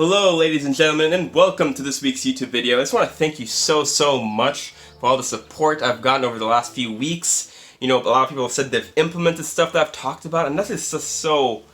Hello ladies and gentlemen, and welcome to this week's YouTube video. I just want to thank you so much for all the support I've gotten over the last few weeks. You know, a lot of people have said they've implemented stuff that I've talked about, and that is just so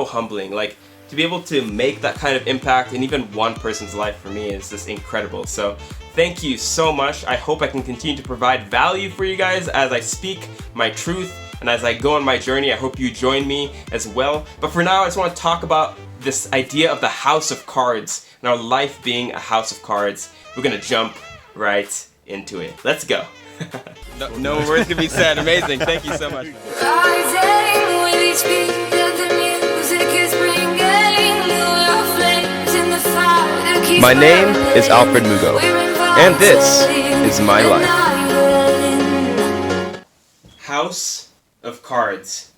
humbling. Like, to be able to make that kind of impact in even one person's life for me is just incredible. So thank you so much. I hope I can continue to provide value for you guys as I speak my truth and as I go on my journey. I hope you join me as well. But for now, I just want to talk about this idea of the house of cards and our life being a house of cards. We're gonna jump right into it. Let's go. No words can be said. Amazing. Thank you so much. My name is Alfred Mugo, and this is my life. House of cards.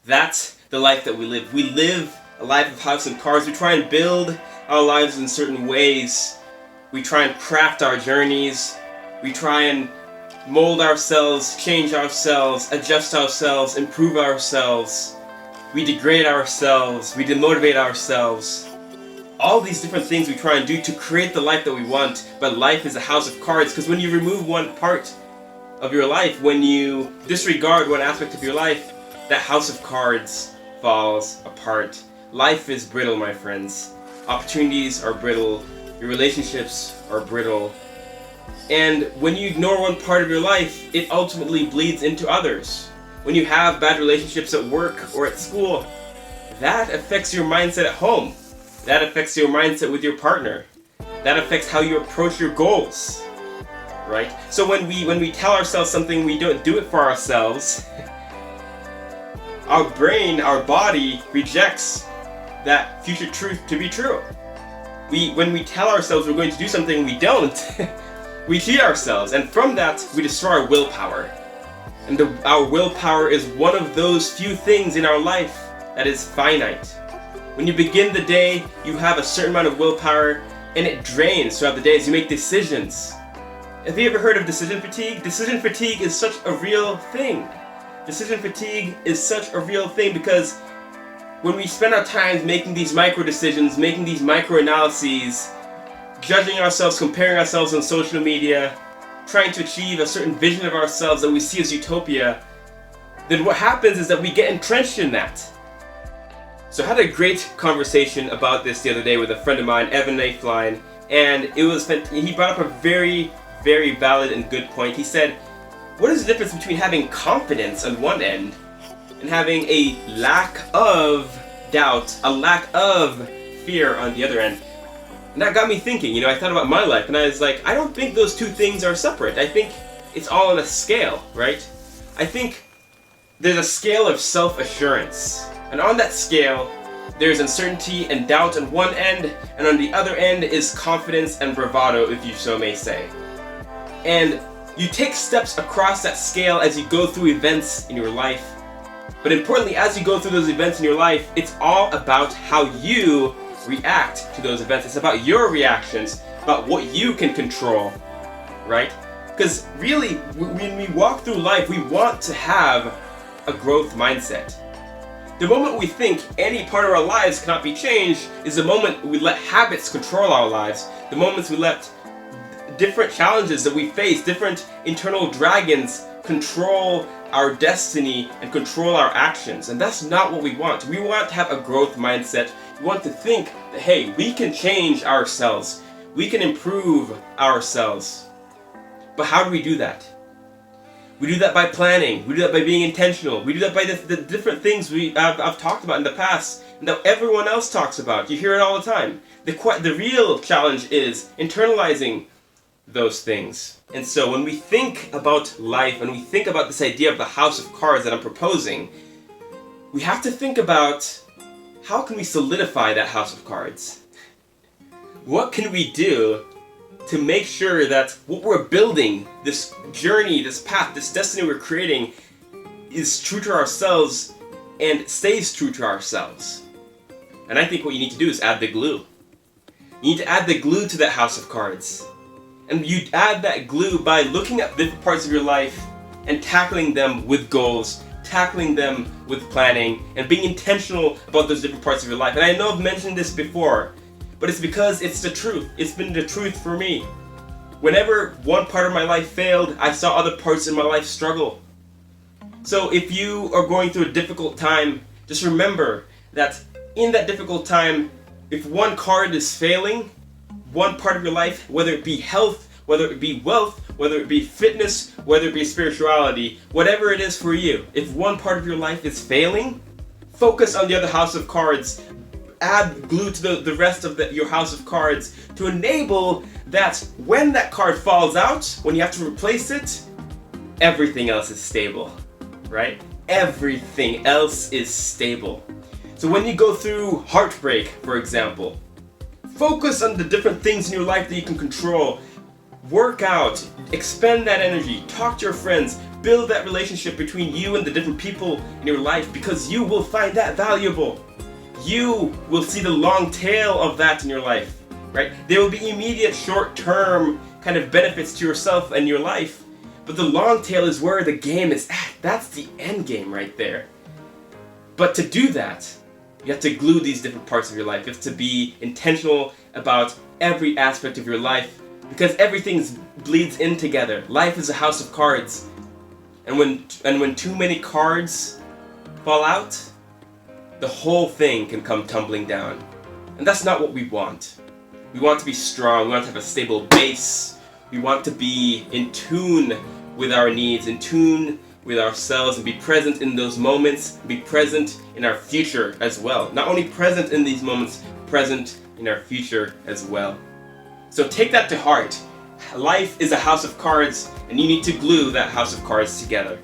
That's the life that we live. We live a life of house and cards. We try and build our lives in certain ways. We try and craft our journeys. We try and mold ourselves, change ourselves, adjust ourselves, improve ourselves. We degrade ourselves. We demotivate ourselves. All these different things we try and do to create the life that we want, but life is a house of cards, because when you remove one part of your life, when you disregard one aspect of your life, that house of cards falls apart. Life is brittle, my friends. Opportunities are brittle. Your relationships are brittle. And when you ignore one part of your life, it ultimately bleeds into others. When you have bad relationships at work or at school, that affects your mindset at home. That affects your mindset with your partner. That affects how you approach your goals. Right? So when we tell ourselves something, we don't do it for ourselves. Our brain, our body rejects that future truth to be true. When we tell ourselves we're going to do something, we don't. We cheat ourselves, and from that we destroy our willpower. And our willpower is one of those few things in our life that is finite. When you begin the day, you have a certain amount of willpower, and it drains throughout the day as you make decisions. Have you ever heard of decision fatigue? Decision fatigue is such a real thing. Decision fatigue is such a real thing because when we spend our time making these micro decisions, making these micro analyses, judging ourselves, comparing ourselves on social media, trying to achieve a certain vision of ourselves that we see as utopia, then what happens is that we get entrenched in that. So I had a great conversation about this the other day with a friend of mine, Evan Nafline, and he brought up a very valid and good point. He said, what is the difference between having confidence on one end and having a lack of doubt, a lack of fear on the other end? And that got me thinking. I thought about my life, and I was like, I don't think those two things are separate. I think it's all on a scale, right? I think there's a scale of self-assurance, and on that scale, there's uncertainty and doubt on one end, and on the other end is confidence and bravado, if you so may say. And you take steps across that scale as you go through events in your life. But importantly, as you go through those events in your life, it's all about how you react to those events. It's about your reactions, about what you can control, right? Because really, when we walk through life, we want to have a growth mindset. The moment we think any part of our lives cannot be changed is the moment we let habits control our lives. The moments we let different challenges that we face, different internal dragons control our destiny and control our actions. And that's not what we want. We want to have a growth mindset. We want to think that, hey, we can change ourselves. We can improve ourselves. But how do we do that? We do that by planning. We do that by being intentional. We do that by the different things I've talked about in the past and that everyone else talks about. You hear it all the time. The real challenge is internalizing those things. And so when we think about life, and we think about this idea of the house of cards that I'm proposing, we have to think about how can we solidify that house of cards? What can we do to make sure that what we're building, this journey, this path, this destiny we're creating, is true to ourselves and stays true to ourselves? And I think what you need to do is add the glue. You need to add the glue to that house of cards. And you add that glue by looking at different parts of your life and tackling them with goals, tackling them with planning, and being intentional about those different parts of your life. And I know I've mentioned this before, but it's because it's the truth. It's been the truth for me. Whenever one part of my life failed, I saw other parts in my life struggle. So if you are going through a difficult time, just remember that in that difficult time, if one card is failing, one part of your life, whether it be health, whether it be wealth, whether it be fitness, whether it be spirituality, whatever it is for you, if one part of your life is failing, focus on the other house of cards. Add glue to the rest of your house of cards to enable that when that card falls out, when you have to replace it, everything else is stable, right? Everything else is stable. So when you go through heartbreak, for example, focus on the different things in your life that you can control. Work out, expend that energy, talk to your friends, build that relationship between you and the different people in your life, because you will find that valuable. You will see the long tail of that in your life, right? There will be immediate short-term kind of benefits to yourself and your life, but the long tail is where the game is at. That's the end game right there. But to do that, you have to glue these different parts of your life. You have to be intentional about every aspect of your life, because everything bleeds in together. Life is a house of cards. And when too many cards fall out, the whole thing can come tumbling down. And that's not what we want. We want to be strong, we want to have a stable base, we want to be in tune with our needs, in tune with ourselves, and be present in those moments, be present in our future as well. Not only present in these moments, present in our future as well. So take that to heart. Life is a house of cards, and you need to glue that house of cards together.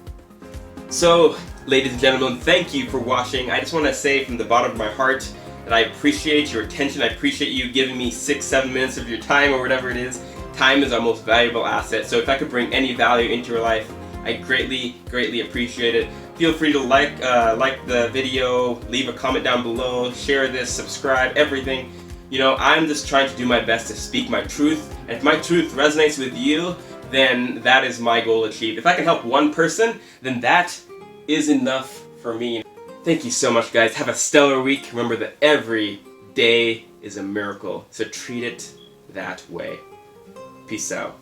So, ladies and gentlemen, thank you for watching. I just want to say from the bottom of my heart that I appreciate your attention. I appreciate you giving me 6-7 minutes of your time, or whatever it is. Time is our most valuable asset, so if I could bring any value into your life, I greatly appreciate it. Feel free to like the video, leave a comment down below, share this, subscribe, everything. You know, I'm just trying to do my best to speak my truth, and if my truth resonates with you, then that is my goal achieved. If I can help one person, then that is enough for me. Thank you so much, guys. Have a stellar week. Remember that every day is a miracle, so treat it that way. Peace out.